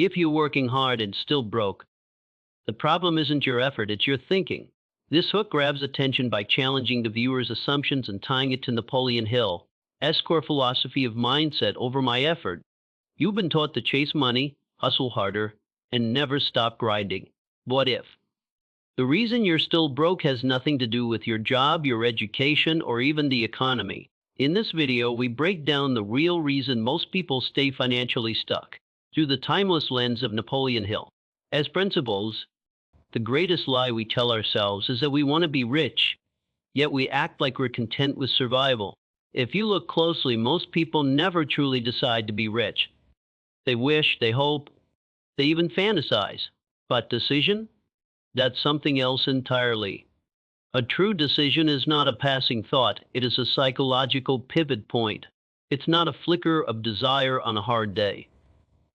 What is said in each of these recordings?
If you're working hard and still broke, the problem isn't your effort, it's your thinking. This hook grabs attention by challenging the viewer's assumptions and tying it to Napoleon Hill, core philosophy of mindset over my effort. You've been taught to chase money, hustle harder, and never stop grinding. What if? The reason you're still broke has nothing to do with your job, your education, or even the economy. In this video, we break down the real reason most people stay financially stuck through the timeless lens of Napoleon Hill. As principles, the greatest lie we tell ourselves is that we want to be rich, yet we act like we're content with survival. If you look closely, most people never truly decide to be rich. They wish, they hope, they even fantasize. But decision? That's something else entirely. A true decision is not a passing thought, it is a psychological pivot point. It's not a flicker of desire on a hard day.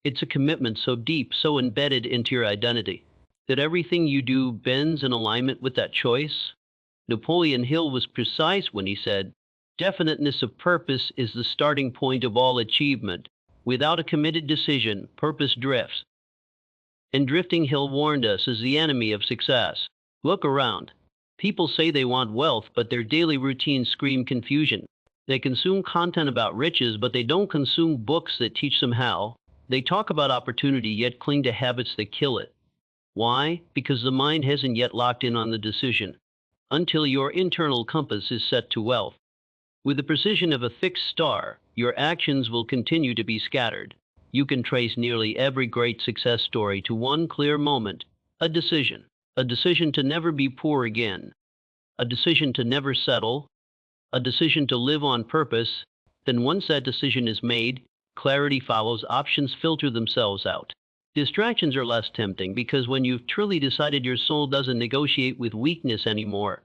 It's a commitment so deep, so embedded into your identity, that everything you do bends in alignment with that choice. Napoleon Hill was precise when he said, "Definiteness of purpose is the starting point of all achievement. Without a committed decision, purpose drifts." And drifting, Hill warned us, is the enemy of success. Look around. People say they want wealth, but their daily routines scream confusion. They consume content about riches, but they don't consume books that teach them how. They talk about opportunity, yet cling to habits that kill it. Why? Because the mind hasn't yet locked in on the decision. Until your internal compass is set to wealth, with the precision of a fixed star, your actions will continue to be scattered. You can trace nearly every great success story to one clear moment: a decision. A decision to never be poor again. A decision to never settle. A decision to live on purpose. Then once that decision is made, clarity follows, options filter themselves out. Distractions are less tempting because when you've truly decided, your soul doesn't negotiate with weakness anymore.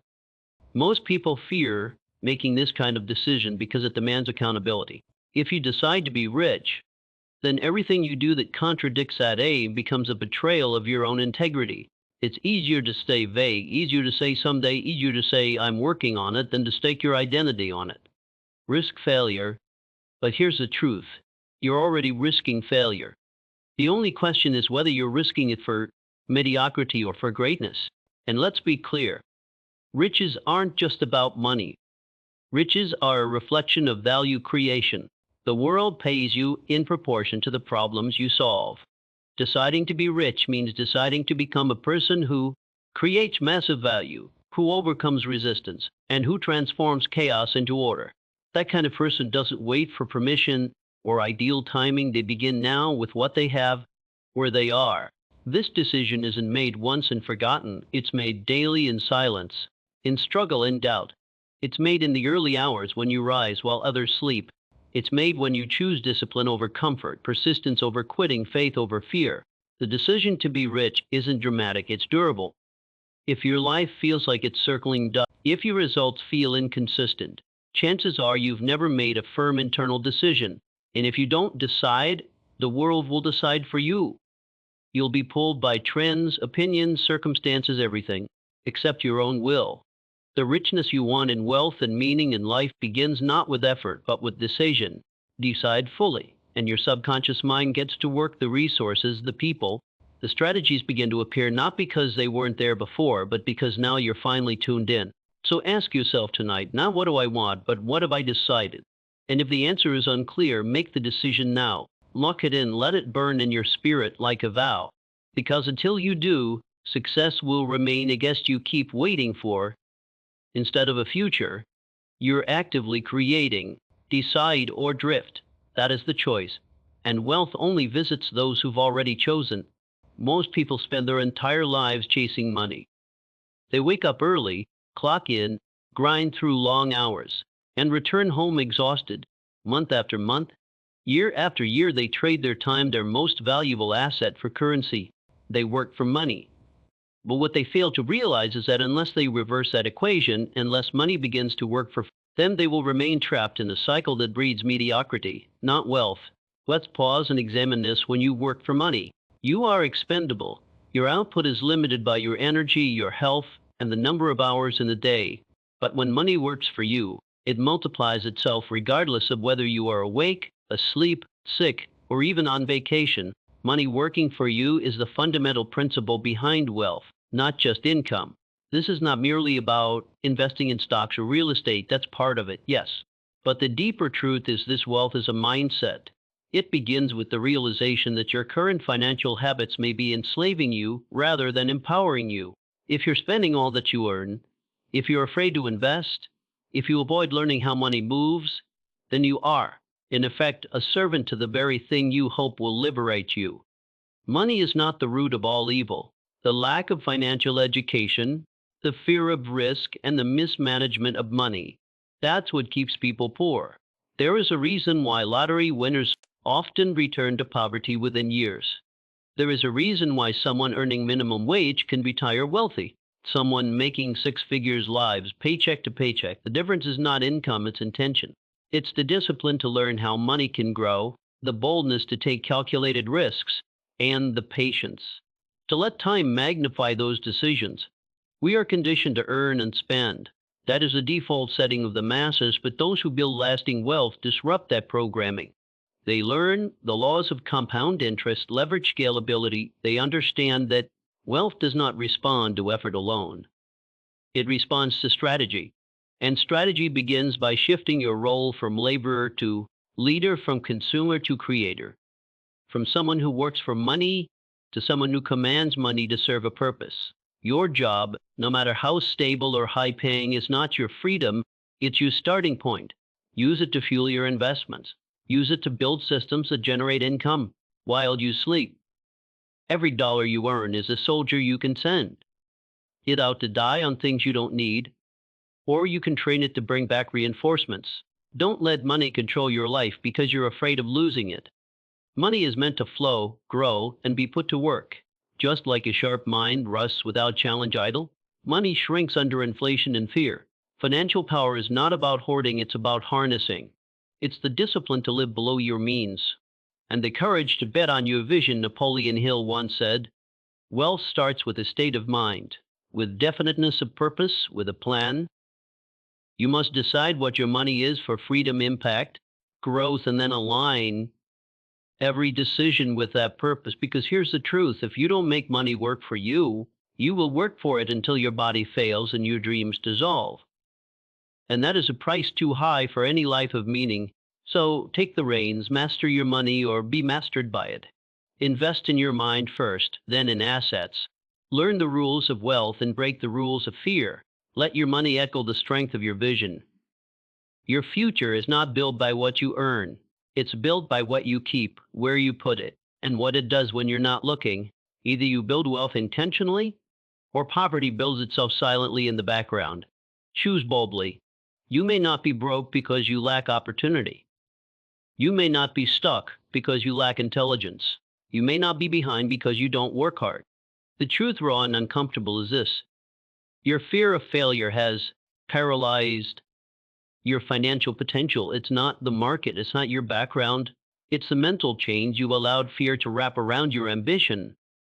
Most people fear making this kind of decision because it demands accountability. If you decide to be rich, then everything you do that contradicts that aim becomes a betrayal of your own integrity. It's easier to stay vague, easier to say someday, easier to say I'm working on it than to stake your identity on it. Risk failure, but here's the truth. You're already risking failure. The only question is whether you're risking it for mediocrity or for greatness. And let's be clear, riches aren't just about money. Riches are a reflection of value creation. The world pays you in proportion to the problems you solve. Deciding to be rich means deciding to become a person who creates massive value, who overcomes resistance, and who transforms chaos into order. That kind of person doesn't wait for permission or ideal timing. They begin now with what they have, where they are. This decision isn't made once and forgotten. It's made daily, in silence, in struggle and doubt. It's made in the early hours when you rise while others sleep. It's made when you choose discipline over comfort, persistence over quitting, faith over fear. The decision to be rich isn't dramatic, it's durable. If your life feels like it's circling dust, if your results feel inconsistent, chances are you've never made a firm internal decision. And if you don't decide, the world will decide for you. You'll be pulled by trends, opinions, circumstances, everything, except your own will. The richness you want in wealth and meaning in life begins not with effort, but with decision. Decide fully, and your subconscious mind gets to work. The resources, the people, the strategies begin to appear, not because they weren't there before, but because now you're finally tuned in. So ask yourself tonight, not what do I want, but what have I decided? And if the answer is unclear, make the decision now. Lock it in, let it burn in your spirit like a vow. Because until you do, success will remain a guest you keep waiting for, instead of a future you're actively creating. Decide or drift. That is the choice. And wealth only visits those who've already chosen. Most people spend their entire lives chasing money. They wake up early, clock in, grind through long hours, and return home exhausted. Month after month, year after year, they trade their time, their most valuable asset, for currency. They work for money. But what they fail to realize is that unless they reverse that equation, unless money begins to work for them, they will remain trapped in a cycle that breeds mediocrity, not wealth. Let's pause and examine this. When you work for money, you are expendable. Your output is limited by your energy, your health, and the number of hours in the day. But when money works for you, it multiplies itself regardless of whether you are awake, asleep, sick, or even on vacation. Money working for you is the fundamental principle behind wealth, not just income. This is not merely about investing in stocks or real estate. That's part of it, yes. But the deeper truth is this: wealth is a mindset. It begins with the realization that your current financial habits may be enslaving you rather than empowering you. If you're spending all that you earn, if you're afraid to invest, if you avoid learning how money moves, then you are, in effect, a servant to the very thing you hope will liberate you. Money is not the root of all evil. The lack of financial education, the fear of risk, and the mismanagement of money, that's what keeps people poor. There is a reason why lottery winners often return to poverty within years. There is a reason why someone earning minimum wage can retire wealthy. Someone making six figures lives paycheck to paycheck. The difference is not income, it's intention. It's the discipline to learn how money can grow, the boldness to take calculated risks, and the patience to let time magnify those decisions. We are conditioned to earn and spend. That is the default setting of the masses, but those who build lasting wealth disrupt that programming. They learn the laws of compound interest, leverage scalability. They understand that wealth does not respond to effort alone. It responds to strategy. And strategy begins by shifting your role from laborer to leader, from consumer to creator, from someone who works for money to someone who commands money to serve a purpose. Your job, no matter how stable or high paying, is not your freedom, it's your starting point. Use it to fuel your investments. Use it to build systems that generate income while you sleep. Every dollar you earn is a soldier you can send it out to die on things you don't need, or you can train it to bring back reinforcements. Don't let money control your life because you're afraid of losing it. Money is meant to flow, grow, and be put to work. Just like a sharp mind rusts without challenge idle, money shrinks under inflation and fear. Financial power is not about hoarding, it's about harnessing. It's the discipline to live below your means, and the courage to bet on your vision. Napoleon Hill once said, "Wealth starts with a state of mind, with definiteness of purpose, with a plan. You must decide what your money is for freedom, impact, growth, and then align every decision with that purpose." Because here's the truth: if you don't make money work for you, you will work for it until your body fails and your dreams dissolve. And that is a price too high for any life of meaning. So take the reins, master your money, or be mastered by it. Invest in your mind first, then in assets. Learn the rules of wealth and break the rules of fear. Let your money echo the strength of your vision. Your future is not built by what you earn. It's built by what you keep, where you put it, and what it does when you're not looking. Either you build wealth intentionally, or poverty builds itself silently in the background. Choose boldly. You may not be broke because you lack opportunity. You may not be stuck because you lack intelligence. You may not be behind because you don't work hard. The truth, raw and uncomfortable, is this: your fear of failure has paralyzed your financial potential. It's not the market, it's not your background, it's the mental change you allowed fear to wrap around your ambition.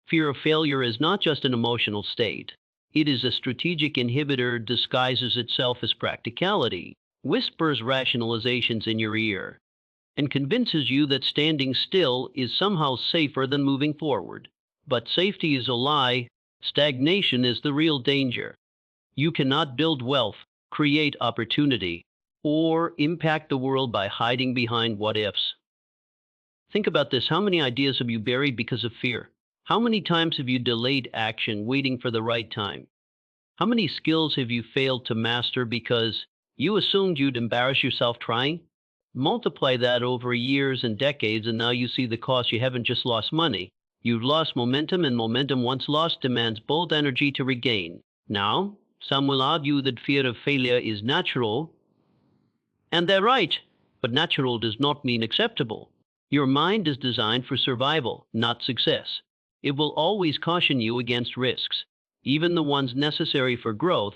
Fear of failure is not just an emotional state. It is a strategic inhibitor, disguises itself as practicality, whispers rationalizations in your ear, and convinces you that standing still is somehow safer than moving forward. But safety is a lie. Stagnation is the real danger. You cannot build wealth, create opportunity, or impact the world by hiding behind what ifs. Think about this: how many ideas have you buried because of fear? How many times have you delayed action, waiting for the right time? How many skills have you failed to master because you assumed you'd embarrass yourself trying? Multiply that over years and decades, and now you see the cost. You haven't just lost money, you've lost momentum, and momentum once lost demands bold energy to regain. Now, some will argue that fear of failure is natural, and they're right, but natural does not mean acceptable. Your mind is designed for survival, not success. It will always caution you against risks, even the ones necessary for growth.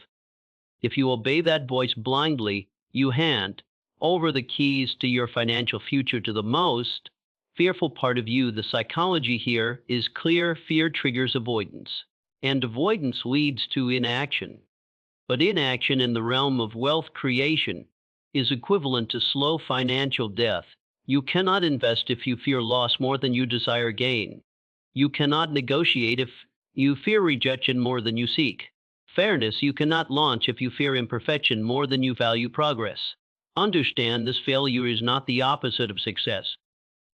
If you obey that voice blindly, you hand over the keys to your financial future to the most fearful part of you. The psychology here is clear: fear triggers avoidance, and avoidance leads to inaction. But inaction in the realm of wealth creation is equivalent to slow financial death. You cannot invest if you fear loss more than you desire gain. You cannot negotiate if you fear rejection more than you seek. Fairness, you cannot launch if you fear imperfection more than you value progress. Understand this: failure is not the opposite of success.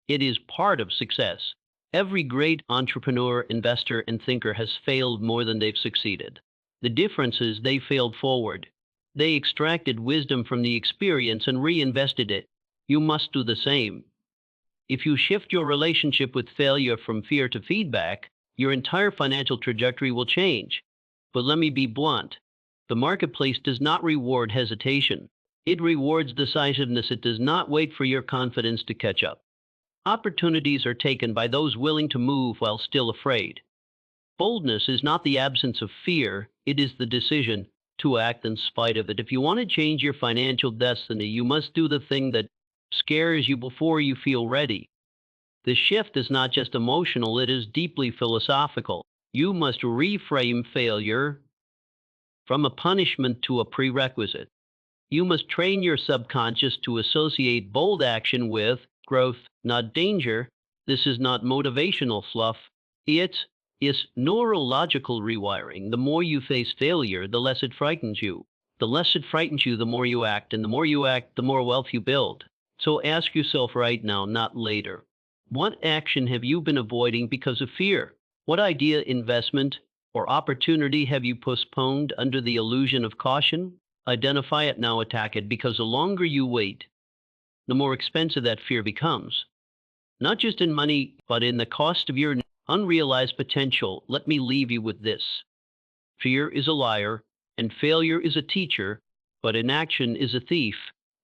It is part of success. Every great entrepreneur, investor, and thinker has failed more than they've succeeded. The difference is they failed forward. They extracted wisdom from the experience and reinvested it. You must do the same. If you shift your relationship with failure from fear to feedback, your entire financial trajectory will change. But let me be blunt. The marketplace does not reward hesitation. It rewards decisiveness. It does not wait for your confidence to catch up. Opportunities are taken by those willing to move while still afraid. Boldness is not the absence of fear, it is the decision to act in spite of it. If you want to change your financial destiny, you must do the thing that scares you before you feel ready. The shift is not just emotional, it is deeply philosophical. You must reframe failure from a punishment to a prerequisite. You must train your subconscious to associate bold action with growth, not danger. This is not motivational fluff. It is neurological rewiring. The more you face failure, the less it frightens you. The less it frightens you, the more you act. And the more you act, the more wealth you build. So ask yourself right now, not later. What action have you been avoiding because of fear? What idea, investment, or opportunity have you postponed under the illusion of caution? Identify it now, attack it, because the longer you wait, the more expensive that fear becomes. Not just in money, but in the cost of your unrealized potential. Let me leave you with this. Fear is a liar, and failure is a teacher, but inaction is a thief.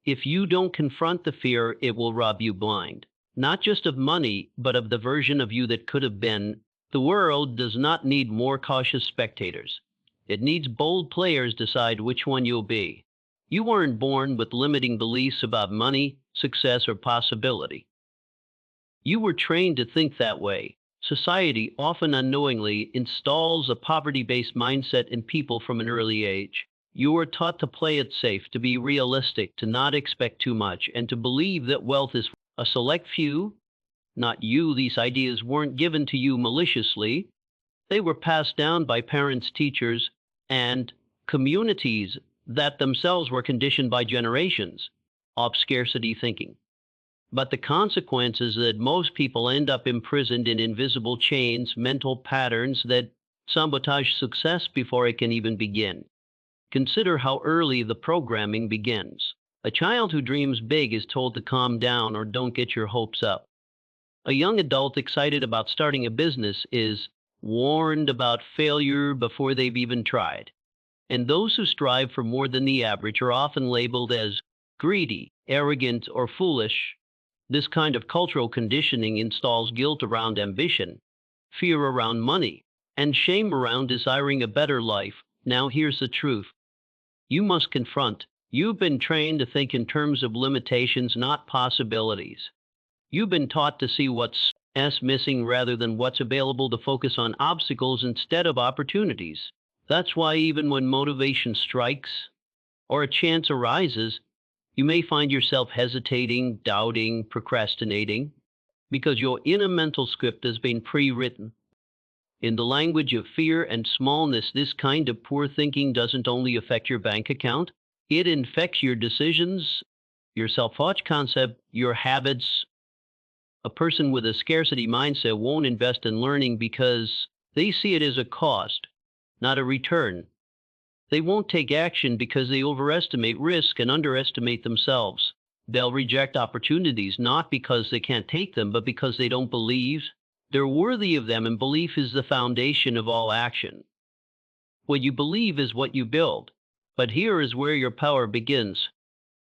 If you don't confront the fear, it will rob you blind. Not just of money, but of the version of you that could have been. The world does not need more cautious spectators. It needs bold players. Decide which one you'll be. You weren't born with limiting beliefs about money, success, or possibility. You were trained to think that way. Society, often unknowingly, installs a poverty-based mindset in people from an early age. You were taught to play it safe, to be realistic, to not expect too much, and to believe that wealth is a select few, not you. These ideas weren't given to you maliciously. They were passed down by parents, teachers, and communities that themselves were conditioned by generations of scarcity thinking. But the consequence is that most people end up imprisoned in invisible chains, mental patterns that sabotage success before it can even begin. Consider how early the programming begins. A child who dreams big is told to calm down or don't get your hopes up. A young adult excited about starting a business is warned about failure before they've even tried. And those who strive for more than the average are often labeled as greedy, arrogant, or foolish. This kind of cultural conditioning installs guilt around ambition, fear around money, and shame around desiring a better life. Now here's the truth. You must confront. You've been trained to think in terms of limitations, not possibilities. You've been taught to see what's missing rather than what's available, to focus on obstacles instead of opportunities. That's why even when motivation strikes or a chance arises, you may find yourself hesitating, doubting, procrastinating, because your inner mental script has been pre-written. In the language of fear and smallness, this kind of poor thinking doesn't only affect your bank account, it infects your decisions, your self-thought concept, your habits. A person with a scarcity mindset won't invest in learning because they see it as a cost, not a return. They won't take action because they overestimate risk and underestimate themselves. They'll reject opportunities not because they can't take them, but because they don't believe they're worthy of them, and belief is the foundation of all action. What you believe is what you build. But here is where your power begins.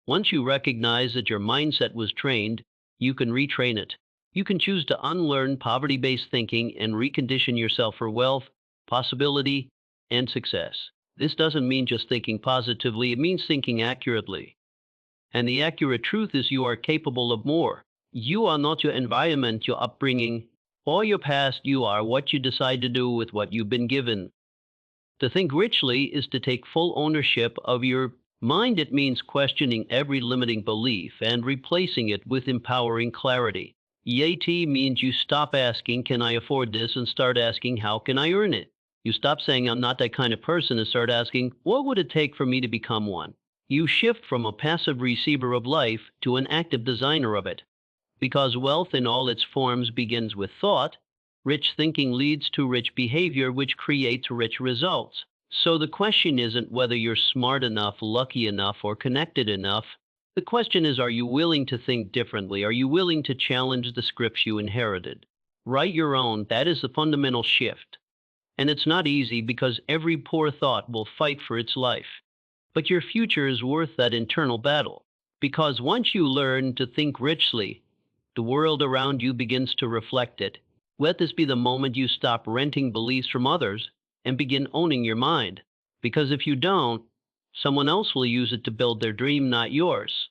Once you recognize that your mindset was trained, you can retrain it. You can choose to unlearn poverty-based thinking and recondition yourself for wealth, possibility, and success. This doesn't mean just thinking positively, it means thinking accurately. And the accurate truth is you are capable of more. You are not your environment, your upbringing, or your past. You are what you decide to do with what you've been given. To think richly is to take full ownership of your Mind it means questioning every limiting belief and replacing it with empowering clarity. Yati means you stop asking, can I afford this, and start asking, how can I earn it? You stop saying, I'm not that kind of person, and start asking, what would it take for me to become one? You shift from a passive receiver of life to an active designer of it. Because wealth in all its forms begins with thought, rich thinking leads to rich behavior, which creates rich results. So the question isn't whether you're smart enough, lucky enough, or connected enough. The question is, are you willing to think differently? Are you willing to challenge the scripts you inherited? Write your own. That is the fundamental shift. And it's not easy because every poor thought will fight for its life. But your future is worth that internal battle. Because once you learn to think richly, the world around you begins to reflect it. Let this be the moment you stop renting beliefs from others and begin owning your mind. Because if you don't, someone else will use it to build their dream, not yours.